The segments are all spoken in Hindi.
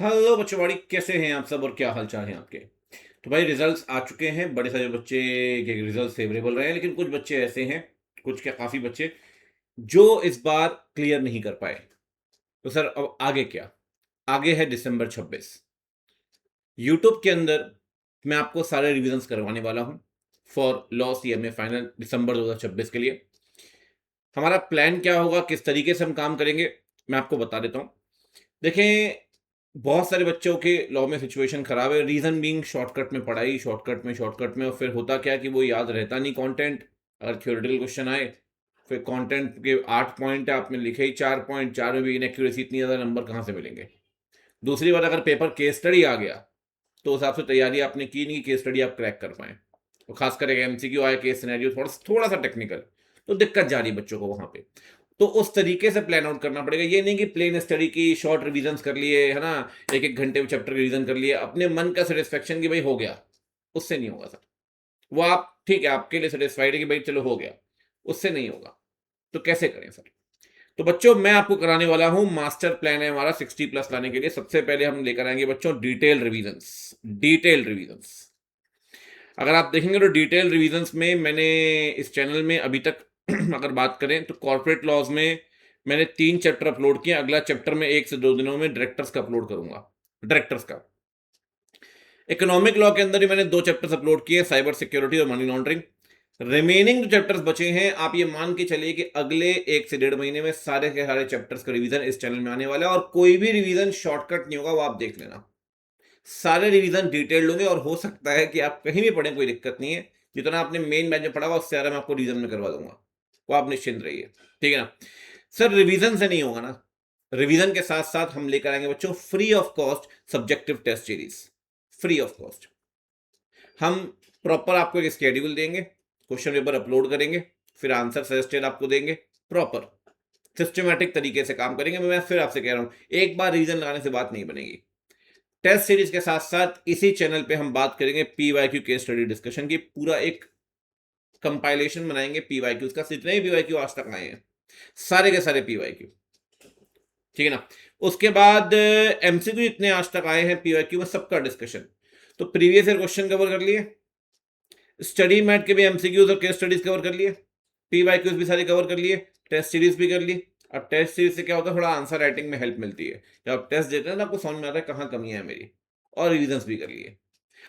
हेलो बच्चों, कैसे हैं आप सब और क्या हाल चाल है आपके। तो भाई रिजल्ट्स आ चुके हैं, बड़े सारे बच्चे के रिजल्ट फेवरेबल रहे हैं, लेकिन कुछ बच्चे ऐसे हैं, कुछ क्या काफ़ी बच्चे जो इस बार क्लियर नहीं कर पाए। तो सर अब आगे क्या? आगे है दिसंबर 26। यूट्यूब के अंदर मैं आपको सारे रिविजन्स करवाने वाला हूँ फॉर लॉ CMA फाइनल दिसंबर 2026 के लिए। हमारा प्लान क्या होगा, किस तरीके से हम काम करेंगे, मैं आपको बता देता हूँ। देखें, बहुत सारे बच्चों के लॉ में सिचुएशन खराब है, रीजन बीइंग शॉर्टकट में पढ़ाई, शॉर्टकट में और फिर होता क्या है कि वो याद रहता नहीं कंटेंट। अगर थ्योरेटिकल क्वेश्चन आए, फिर कंटेंट के 8 पॉइंट है, आपने लिखे ही 4 पॉइंट, 4 में भी इनएक्यूरेसी, इतनी ज़्यादा नंबर कहाँ से मिलेंगे। दूसरी बात, अगर पेपर केस स्टडी आ गया तो उस हिसाब से तैयारी आपने की नहीं, केस स्टडी आप क्रैक कर पाए। तो खास करके MCQ आया, केस सिनेरियो थोड़ा थोड़ा सा टेक्निकल, तो दिक्कत जा रही है बच्चों को वहां पे। तो उस तरीके से प्लान आउट करना पड़ेगा। ये नहीं कि प्लेन स्टडी की शॉर्ट रिविजन कर लिए, है ना, एक एक घंटे में चैप्टर रिविजन कर लिए, अपने मन का सेटिस्फेक्शन कि भाई हो गया, उससे नहीं होगा सर। वो आप ठीक है, आपके लिए सेटिस्फाइड है कि भाई चलो हो गया, उससे नहीं होगा। तो कैसे करें सर? तो बच्चों, मैं आपको कराने वाला हूं, मास्टर प्लान है हमारा 60+ लाने के लिए। सबसे पहले हम लेकर आएंगे बच्चों डिटेल रिविजन्स। डिटेल रिविजन्स अगर आप देखेंगे तो डिटेल रिविजन्स में मैंने इस चैनल में अभी तक अगर बात करें तो कॉर्पोरेट लॉज में मैंने 3 चैप्टर अपलोड किए। अगला चैप्टर में 1 से 2 दिनों में डायरेक्टर्स का अपलोड करूंगा, डायरेक्टर्स का। इकोनॉमिक लॉ के अंदर ही मैंने 2 चैप्टर्स अपलोड किए, साइबर सिक्योरिटी और मनी लॉन्ड्रिंग। रिमेनिंग जो चैप्टर्स बचे हैं, आप ये मान के चलिए कि अगले 1 से 1.5 महीने में सारे के सारे चैप्टर्स का रिवीजन इस चैनल में आने वाला है, और कोई भी रिवीजन शॉर्टकट नहीं होगा, वो आप देख लेना। सारे रिवीजन डिटेल्ड होंगे, और हो सकता है कि आप कहीं भी पढ़ें, कोई दिक्कत नहीं है। जितना आपने मेन बैच में पढ़ा हुआ, उससे ज़्यादा मैं आपको रिवीजन में करवा दूंगा, वो आप निश्चिंत रहिए। ठीक है ना सर? रिवीजन से नहीं होगा ना, रिवीजन के साथ साथ हम लेकर आएंगे बच्चों free of cost subjective test series. Free of cost हम प्रॉपर आपको एक स्केड्यूल देंगे, क्वेश्चन पेपर अपलोड करेंगे, फिर आंसर सजेस्टेड आपको देंगे। प्रॉपर सिस्टमेटिक तरीके से काम करेंगे। मैं फिर आपसे कह रहा हूं, एक बार रिवीजन लगाने से बात नहीं बनेगी। टेस्ट सीरीज के साथ साथ इसी चैनल पे हम बात करेंगे PYQ केस स्टडी डिस्कशन की। पूरा एक कंपाइलेशन बनाएंगे PYQs का, जितने भी PYQ आज तक आए हैं, सारे के सारे PYQ। ठीक है ना? उसके बाद MCQ इतने आज तक आए हैं PYQ में, सबका डिस्कशन। तो प्रीवियस ईयर क्वेश्चन कवर कर लिए, स्टडी मैट के भी MCQs और केस स्टडीज कवर कर लिए, PYQs भी सारे कवर कर लिए, टेस्ट सीरीज भी कर ली। अब टेस्ट सीरीज से क्या होता है, थोड़ा आंसर राइटिंग में हेल्प मिलती है। जब आप टेस्ट देते हैं ना, आपको समझ में आता है कहाँ कमियां है मेरी, और रिविजन्स भी कर लिए।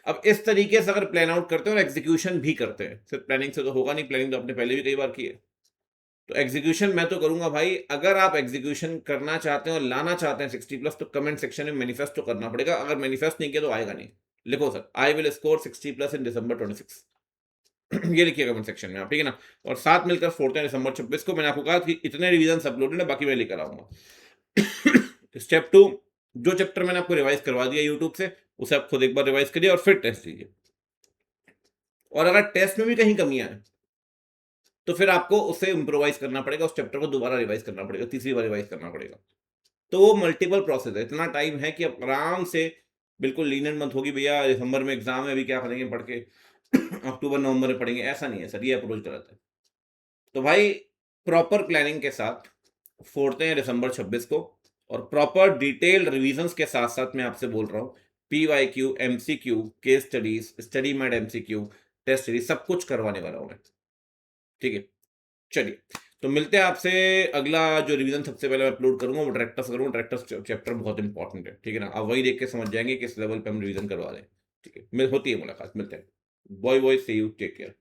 अब इस तरीके से अगर प्लान आउट करते हैं और एग्जीक्यूशन भी करते हैं, सिर्फ प्लानिंग से तो होगा नहीं, प्लानिंग तो आपने पहले भी कई बार की है। तो एग्जीक्यूशन मैं तो करूंगा भाई। अगर आप एग्जीक्यूशन करना चाहते हैं और लाना चाहते हैं 60+, तो कमेंट सेक्शन में मैनिफेस्ट तो करना पड़ेगा। अगर मैनिफेस्ट नहीं किया तो आएगा नहीं। लिखो sir, I will score 60+ in December 26। ये लिखिए कमेंट सेक्शन में आप, ठीक है ना? और साथ मिलकर फोड़ते हैं December 26 को। मैंने आपको कहा कि इतने रिवीजन अपलोडेड है, बाकी मैं लेकर आऊंगा। स्टेप 2, जो चैप्टर मैंने आपको रिवाइज करवा दिया यूट्यूब से, उसे आप खुद एक बार रिवाइज करिए और फिर टेस्ट दीजिए। और अगर टेस्ट में भी कहीं कमियां हैं, तो फिर आपको उसे इम्प्रोवाइज करना पड़ेगा, उस चैप्टर को दोबारा रिवाइज करना पड़ेगा, तीसरी बार रिवाइज करना पड़ेगा। तो वो मल्टीपल प्रोसेस है, इतना टाइम है कि आप आराम से, बिल्कुल लीनियंट मत होगी भैया दिसंबर में एग्जाम है, अभी क्या करेंगे पढ़ के, अक्टूबर नवंबर में पढ़ेंगे, ऐसा नहीं है सर, ये अप्रोच गलत है। तो भाई प्रॉपर प्लानिंग के साथ फोड़ते हैं December 26 को, और प्रॉपर डिटेल रिविजन्स के साथ साथ मैं आपसे बोल रहा हूँ PYQ, MCQ, case studies, study mat MCQ, test series, सब कुछ करवाने वाला हूँ मैं। ठीक है, चलिए। तो मिलते हैं आपसे। अगला जो रिवीजन सबसे पहले मैं अपलोड करूंगा वो डायरेक्टर्स करूंगा। डायरेक्टर्स चैप्टर बहुत इंपॉर्टेंट है, ठीक है ना? आप वही देख के समझ जाएंगे किस लेवल पे हम रिवीजन करवा रहे हैं। ठीक है, होती है मुलाकात, मिलते हैं। Bye bye, see you, take care.